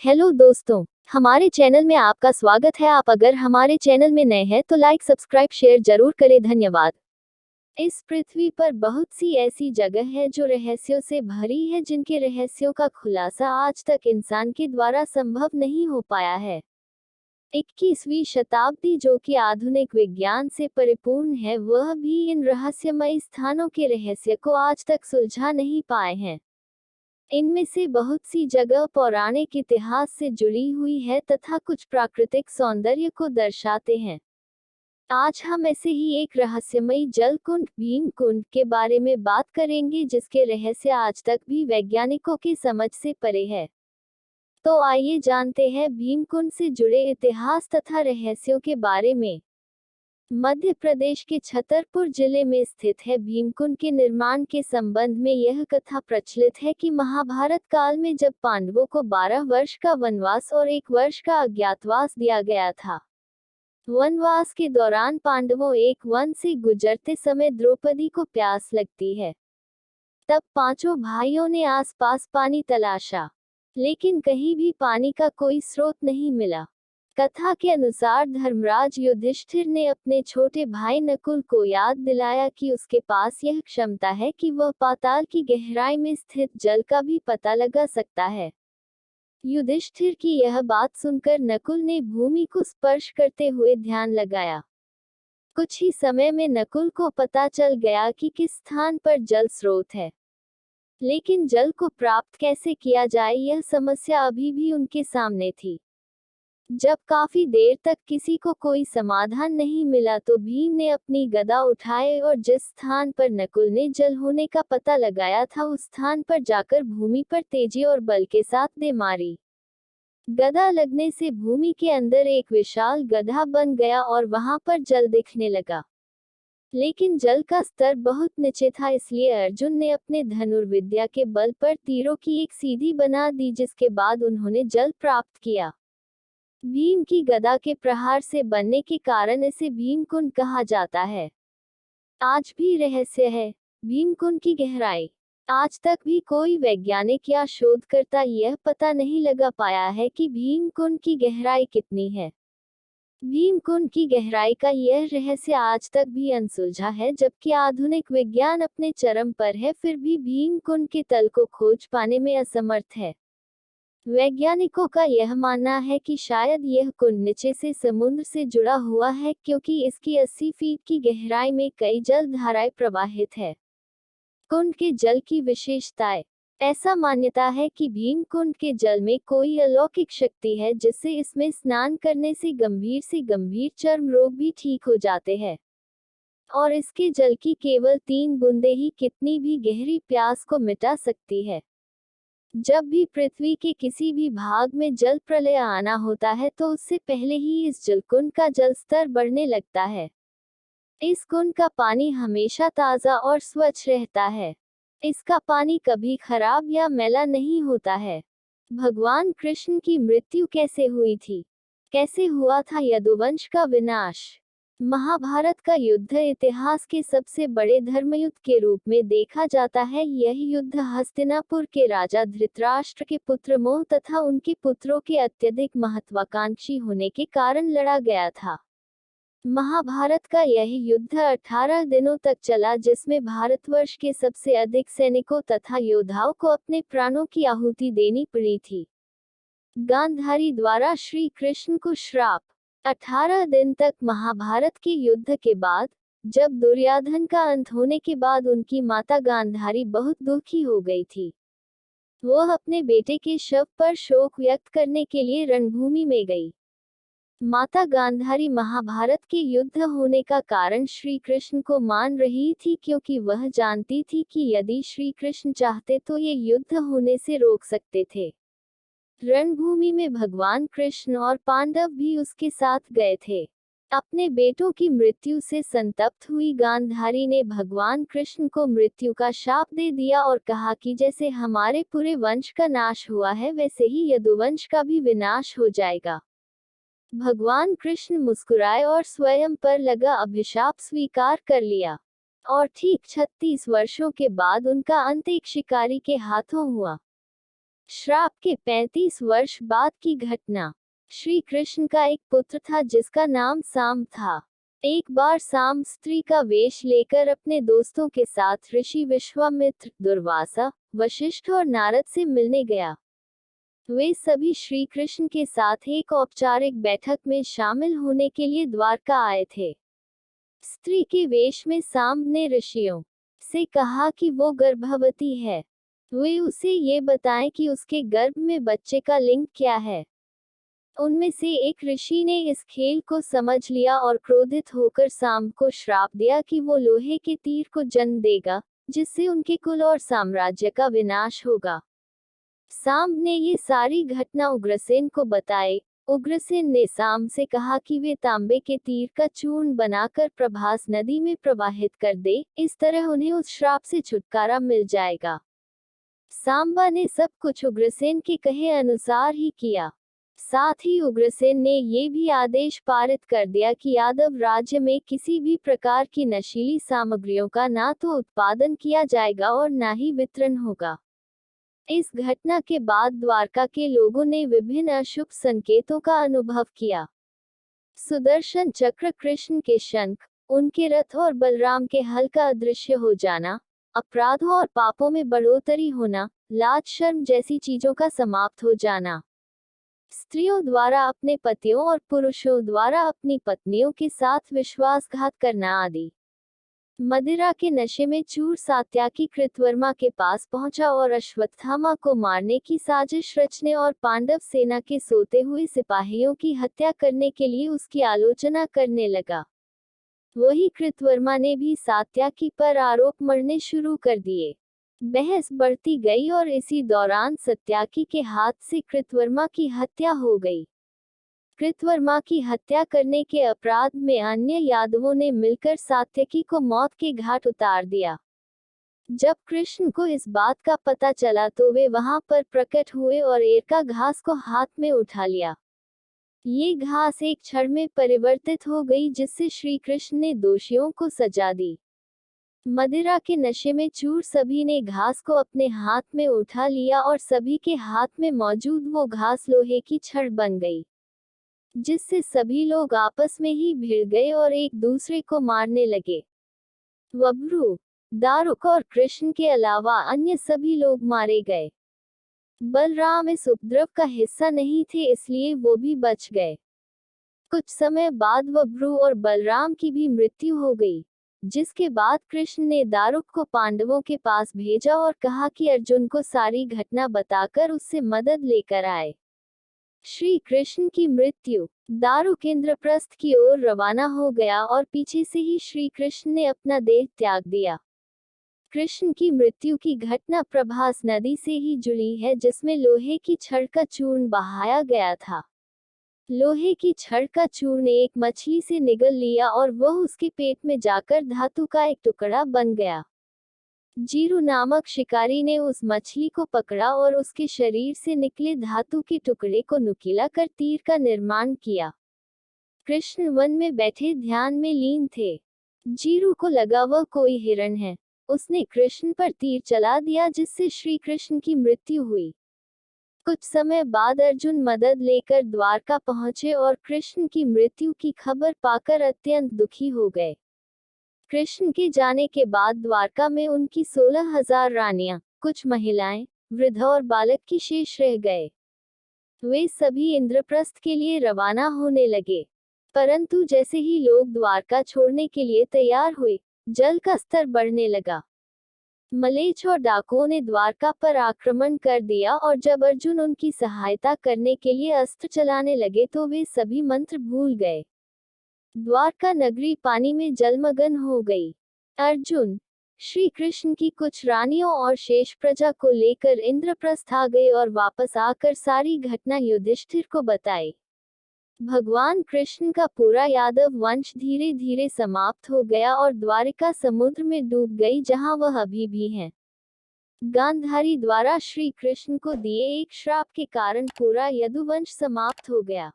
Hello दोस्तों, हमारे channel में आपका स्वागत है। आप अगर हमारे चैनल में नए हैं तो लाइक सब्सक्राइब शेयर जरूर करें। धन्यवाद। इस पृथ्वी पर बहुत सी ऐसी जगह है जो रहस्यों से भरी है, जिनके रहस्यों का खुलासा आज तक इंसान के द्वारा संभव नहीं हो पाया है। 21वीं शताब्दी जो कि आधुनिक विज्ञान से परिपूर्ण है, वह भी इन रहस्यमय स्थानों के रहस्य को आज तक सुलझा नहीं पाए हैं। इनमें से बहुत सी जगह पौराणिक इतिहास से जुड़ी हुई है तथा कुछ प्राकृतिक सौंदर्य को दर्शाते हैं। आज हम ऐसे ही एक रहस्यमयी जल कुंड भीम कुंड के बारे में बात करेंगे, जिसके रहस्य आज तक भी वैज्ञानिकों की समझ से परे है। तो आइए जानते हैं भीम कुंड से जुड़े इतिहास तथा रहस्यों के बारे में। मध्य प्रदेश के छतरपुर जिले में स्थित है भीमकुंड के निर्माण के संबंध में यह कथा प्रचलित है कि महाभारत काल में जब पांडवों को 12 वर्ष का वनवास और 1 वर्ष का अज्ञातवास दिया गया था। वनवास के दौरान पांडवों एक वन से गुजरते समय द्रौपदी को प्यास लगती है। तब पांचों भाइयों ने आसपास पानी तलाशा, लेकिन कहीं भी पानी का कोई स्रोत नहीं मिला। कथा के अनुसार धर्मराज युधिष्ठिर ने अपने छोटे भाई नकुल को याद दिलाया कि उसके पास यह क्षमता है कि वह पाताल की गहराई में स्थित जल का भी पता लगा सकता है। युधिष्ठिर की यह बात सुनकर नकुल ने भूमि को स्पर्श करते हुए ध्यान लगाया। कुछ ही समय में नकुल को पता चल गया कि किस स्थान पर जल स्रोत है, लेकिन जल को प्राप्त कैसे किया जाए, यह समस्या अभी भी उनके सामने थी। जब काफी देर तक किसी को कोई समाधान नहीं मिला तो भीम ने अपनी गदा उठाए और जिस स्थान पर नकुल ने जल होने का पता लगाया था, उस स्थान पर जाकर भूमि पर तेजी और बल के साथ दे मारी। गदा लगने से भूमि के अंदर एक विशाल गड्ढा बन गया और वहां पर जल दिखने लगा। लेकिन जल का स्तर बहुत नीचे था, इसलिए अर्जुन ने अपने धनुर्विद्या के बल पर तीरों की एक सीधी बना दी, जिसके बाद उन्होंने जल प्राप्त किया। भीम की गदा के प्रहार से बनने के कारण इसे भीमकुंड कहा जाता है। आज भी रहस्य है भीमकुंड की गहराई। आज तक भी कोई वैज्ञानिक या शोधकर्ता यह पता नहीं लगा पाया है कि भीमकुंड की गहराई कितनी है। भीमकुंड की गहराई का यह रहस्य आज तक भी अनसुलझा है। जबकि आधुनिक विज्ञान अपने चरम पर है, फिर भी भीमकुंड के तल को खोज पाने में असमर्थ है। वैज्ञानिकों का यह मानना है कि शायद यह कुंड नीचे से समुद्र से जुड़ा हुआ है, क्योंकि इसकी 80 फीट की गहराई में कई जल धाराएं प्रवाहित है। कुंड के जल की विशेषताएं। ऐसा मान्यता है कि भीम कुंड के जल में कोई अलौकिक शक्ति है, जिससे इसमें स्नान करने से गंभीर चर्म रोग भी ठीक हो जाते हैं। और इसके जल की केवल 3 बूंदे ही कितनी भी गहरी प्यास को मिटा सकती है। जब भी पृथ्वी के किसी भी भाग में जल प्रलय आना होता है तो उससे पहले ही इस जलकुंड का जल स्तर बढ़ने लगता है। इस कुंड का पानी हमेशा ताज़ा और स्वच्छ रहता है। इसका पानी कभी खराब या मैला नहीं होता है। भगवान कृष्ण की मृत्यु कैसे हुई थी? कैसे हुआ था यदुवंश का विनाश? महाभारत का युद्ध इतिहास के सबसे बड़े धर्मयुद्ध के रूप में देखा जाता है। यह युद्ध हस्तिनापुर के राजा धृतराष्ट्र के पुत्र मोह तथा उनके पुत्रों के अत्यधिक महत्वाकांक्षी होने के कारण लड़ा गया था। महाभारत का यह युद्ध 18 दिनों तक चला, जिसमें भारतवर्ष के सबसे अधिक सैनिकों तथा योद्धाओं को अपने प्राणों की आहुति देनी पड़ी थी। गांधारी द्वारा श्री कृष्ण को श्राप। 18 दिन तक महाभारत के युद्ध के बाद, जब दुर्योधन का अंत होने के बाद उनकी माता गांधारी बहुत दुखी हो गई थी। वह अपने बेटे के शव पर शोक व्यक्त करने के लिए रणभूमि में गई। माता गांधारी महाभारत के युद्ध होने का कारण श्री कृष्ण को मान रही थी, क्योंकि वह जानती थी कि यदि श्री कृष्ण चाहते तो ये युद्ध होने से रोक सकते थे। रणभूमि में भगवान कृष्ण और पांडव भी उसके साथ गए थे। अपने बेटों की मृत्यु से संतप्त हुई गांधारी ने भगवान कृष्ण को मृत्यु का शाप दे दिया और कहा कि जैसे हमारे पूरे वंश का नाश हुआ है, वैसे ही यदुवंश का भी विनाश हो जाएगा। भगवान कृष्ण मुस्कुराए और स्वयं पर लगा अभिशाप स्वीकार कर लिया। और ठीक 36 वर्षों के बाद उनका अंत एक शिकारी के हाथों हुआ। श्राप के 35 वर्ष बाद की घटना। श्री कृष्ण का एक पुत्र था जिसका नाम साम था। एक बार साम स्त्री का वेश लेकर अपने दोस्तों के साथ ऋषि विश्वामित्र, दुर्वासा, वशिष्ठ और नारद से मिलने गया। वे सभी श्री कृष्ण के साथ एक औपचारिक बैठक में शामिल होने के लिए द्वारका आए थे। स्त्री के वेश में साम ने ऋषियों से कहा कि वो गर्भवती है। वे उसे ये बताएं कि उसके गर्भ में बच्चे का लिंग क्या है। उनमें से एक ऋषि ने इस खेल को समझ लिया और क्रोधित होकर साम को श्राप दिया कि वो लोहे के तीर को जन्म देगा, जिससे उनके कुल और साम्राज्य का विनाश होगा। साम ने ये सारी घटना उग्रसेन को बताई। उग्रसेन ने साम से कहा कि वे तांबे के तीर का चूर्ण बनाकर प्रभास नदी में प्रवाहित कर दे, इस तरह उन्हें उस श्राप से छुटकारा मिल जाएगा। सांबा ने सब कुछ उग्रसेन के कहे अनुसार ही किया। साथ ही उग्रसेन ने ये भी आदेश पारित कर दिया कि यादव राज्य में किसी भी प्रकार की नशीली सामग्रियों का ना तो उत्पादन किया जाएगा और ना ही वितरण होगा। इस घटना के बाद द्वारका के लोगों ने विभिन्न अशुभ संकेतों का अनुभव किया। सुदर्शन चक्र, कृष्ण के शंख, उनके रथ और बलराम के हल का अदृश्य हो जाना, अपराधों और पापों में बढ़ोतरी होना, लाज शर्म जैसी चीजों का समाप्त हो जाना, स्त्रियों द्वारा अपने पतियों और पुरुषों द्वारा अपनी पत्नियों के साथ विश्वासघात करना आदि। मदिरा के नशे में चूर सात्याकी कृतवर्मा के पास पहुंचा और अश्वत्थामा को मारने की साजिश रचने और पांडव सेना के सोते हुए सिपाहियों की हत्या करने के लिए उसकी आलोचना करने लगा। वही कृतवर्मा ने भी सात्याकी पर आरोप मढ़ने शुरू कर दिए। बहस बढ़ती गई और इसी दौरान सत्याकी के हाथ से कृतवर्मा की हत्या हो गई। कृतवर्मा की हत्या करने के अपराध में अन्य यादवों ने मिलकर सात्यकी को मौत के घाट उतार दिया। जब कृष्ण को इस बात का पता चला तो वे वहां पर प्रकट हुए और एरका घास को हाथ में उठा लिया। ये घास एक छड़ में परिवर्तित हो गई, जिससे श्री कृष्ण ने दोषियों को सजा दी। मदिरा के नशे में चूर सभी ने घास को अपने हाथ में उठा लिया और सभी के हाथ में मौजूद वो घास लोहे की छड़ बन गई, जिससे सभी लोग आपस में ही भिड़ गए और एक दूसरे को मारने लगे। वब्रू, दारुक और कृष्ण के अलावा अन्य सभी लोग मारे गए। बलराम इस उपद्रव का हिस्सा नहीं थे, इसलिए वो भी बच गए। कुछ समय बाद वब्रू और बलराम की भी मृत्यु हो गई, जिसके बाद कृष्ण ने दारुक को पांडवों के पास भेजा और कहा कि अर्जुन को सारी घटना बताकर उससे मदद लेकर आए। श्री कृष्ण की मृत्यु। दारुक इंद्रप्रस्थ की ओर रवाना हो गया और पीछे से ही श्री कृष्ण ने अपना देह त्याग दिया। कृष्ण की मृत्यु की घटना प्रभास नदी से ही जुड़ी है, जिसमें लोहे की छड़ का चूर्ण बहाया गया था। लोहे की छड़ का चूर्ण एक मछली से निगल लिया और वह उसके पेट में जाकर धातु का एक टुकड़ा बन गया। जीरू नामक शिकारी ने उस मछली को पकड़ा और उसके शरीर से निकले धातु के टुकड़े को नुकीला कर तीर का निर्माण किया। कृष्ण वन में बैठे ध्यान में लीन थे। जीरू को लगा वह कोई हिरण है। उसने कृष्ण पर तीर चला दिया, जिससे श्री कृष्ण की मृत्यु हुई। कुछ समय बाद अर्जुन मदद लेकर द्वारका पहुंचे और कृष्ण की मृत्यु की खबर पाकर अत्यंत दुखी हो गए। कृष्ण के जाने के बाद द्वारका में उनकी 16,000 रानियां, कुछ महिलाएं, वृद्ध और बालक की शेष रह गए। वे सभी इंद्रप्रस्थ के लिए रवाना होने लगे। परंतु जैसे ही लोग द्वारका छोड़ने के लिए तैयार हुए, जल का स्तर बढ़ने लगा। मलेच्छ और डाकुओं ने द्वारका पर आक्रमण कर दिया और जब अर्जुन उनकी सहायता करने के लिए अस्त्र चलाने लगे तो वे सभी मंत्र भूल गए। द्वारका नगरी पानी में जलमग्न हो गई। अर्जुन, श्री कृष्ण की कुछ रानियों और शेष प्रजा को लेकर इंद्रप्रस्थ आ गए और वापस आकर सारी घटना युधिष्ठिर को बताई। भगवान कृष्ण का पूरा यादव वंश धीरे धीरे समाप्त हो गया और द्वारिका समुद्र में डूब गई, जहां वह अभी भी है। गांधारी द्वारा श्री कृष्ण को दिए एक श्राप के कारण पूरा यदुवंश समाप्त हो गया।